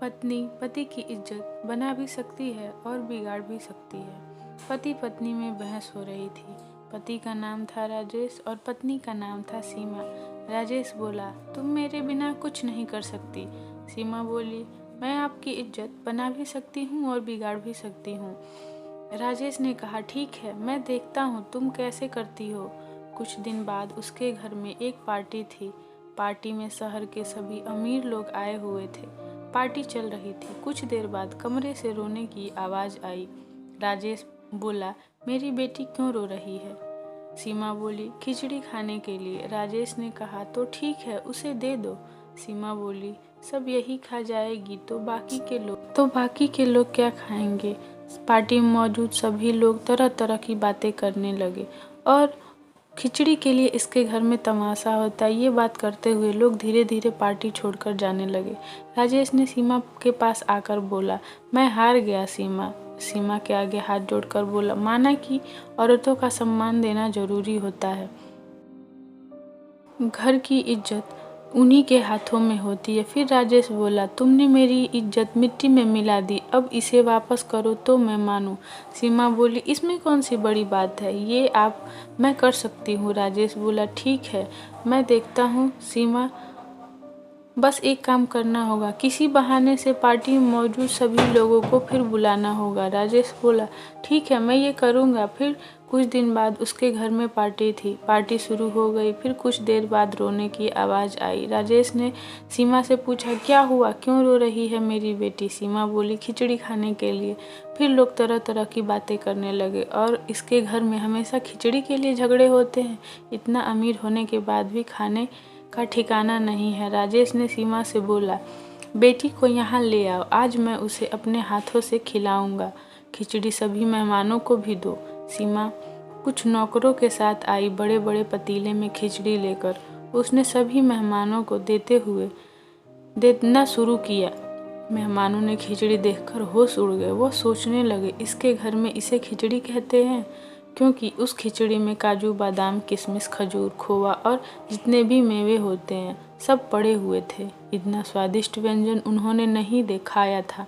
पत्नी पति की इज्जत बना भी सकती है और बिगाड़ भी सकती है। पति पत्नी में बहस हो रही थी। पति का नाम था राजेश और पत्नी का नाम था सीमा। राजेश बोला, तुम मेरे बिना कुछ नहीं कर सकती। सीमा बोली, मैं आपकी इज्जत बना भी सकती हूँ और बिगाड़ भी सकती हूँ। राजेश ने कहा, ठीक है, मैं देखता हूँ तुम कैसे करती हो। कुछ दिन बाद उसके घर में एक पार्टी थी। पार्टी में शहर के सभी अमीर लोग आए हुए थे। पार्टी चल रही थी। कुछ देर बाद कमरे से रोने की आवाज़ आई। राजेश बोला, मेरी बेटी क्यों रो रही है? सीमा बोली, खिचड़ी खाने के लिए। राजेश ने कहा, तो ठीक है, उसे दे दो। सीमा बोली, सब यही खा जाएगी तो बाकी के लोग क्या खाएंगे? पार्टी में मौजूद सभी लोग तरह तरह की बातें करने लगे और खिचड़ी के लिए इसके घर में तमाशा होता है, ये बात करते हुए लोग धीरे धीरे पार्टी छोड़कर जाने लगे। राजेश ने सीमा के पास आकर बोला, मैं हार गया। सीमा के आगे हाथ जोड़कर बोला, माना कि औरतों का सम्मान देना जरूरी होता है। घर की इज्जत उन्हीं के हाथों में होती है। फिर राजेश बोला, तुमने मेरी इज्जत मिट्टी में मिला दी, अब इसे वापस करो तो मैं मानूं। सीमा बोली, इसमें कौन सी बड़ी बात है, ये मैं कर सकती हूँ। राजेश बोला, ठीक है, मैं देखता हूँ। सीमा, बस एक काम करना होगा, किसी बहाने से पार्टी में मौजूद सभी लोगों को फिर बुलाना होगा। राजेश बोला, ठीक है, मैं ये करूँगा। फिर कुछ दिन बाद उसके घर में पार्टी थी। पार्टी शुरू हो गई। फिर कुछ देर बाद रोने की आवाज़ आई। राजेश ने सीमा से पूछा, क्या हुआ, क्यों रो रही है मेरी बेटी? सीमा बोली, खिचड़ी खाने के लिए। फिर लोग तरह तरह की बातें करने लगे और इसके घर में हमेशा खिचड़ी के लिए झगड़े होते हैं। इतना अमीर होने के बाद भी खाने का ठिकाना नहीं है। राजेश ने सीमा से बोला, बेटी को यहाँ ले आओ, आज मैं उसे अपने हाथों से खिलाऊंगा। खिचड़ी सभी मेहमानों को भी दो। सीमा कुछ नौकरों के साथ आई, बड़े बड़े पतीले में खिचड़ी लेकर। उसने सभी मेहमानों को देना शुरू किया। मेहमानों ने खिचड़ी देखकर होश उड़ गए। वो सोचने लगे, इसके घर में इसे खिचड़ी कहते हैं, क्योंकि उस खिचड़ी में काजू, बादाम, किशमिश, खजूर, खोवा और जितने भी मेवे होते हैं सब पड़े हुए थे। इतना स्वादिष्ट व्यंजन उन्होंने नहीं खाया था।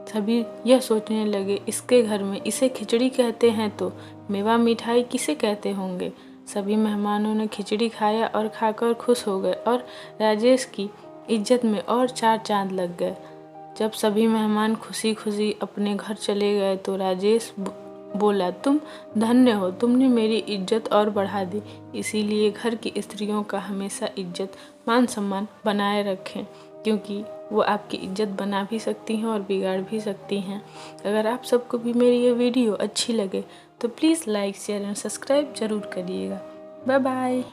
सभी यह सोचने लगे, इसके घर में इसे खिचड़ी कहते हैं तो मेवा मिठाई किसे कहते होंगे। सभी मेहमानों ने खिचड़ी खाया और खाकर खुश हो गए और राजेश की इज्जत में और चार चांद लग गए। जब सभी मेहमान खुशी खुशी अपने घर चले गए तो राजेश बोला, तुम धन्य हो, तुमने मेरी इज्जत और बढ़ा दी। इसीलिए घर की स्त्रियों का हमेशा इज्जत मान सम्मान बनाए रखें, क्योंकि वो आपकी इज्जत बना भी सकती हैं और बिगाड़ भी सकती हैं। अगर आप सबको भी मेरी ये वीडियो अच्छी लगे तो please like, share and subscribe जरूर करिएगा। Bye bye.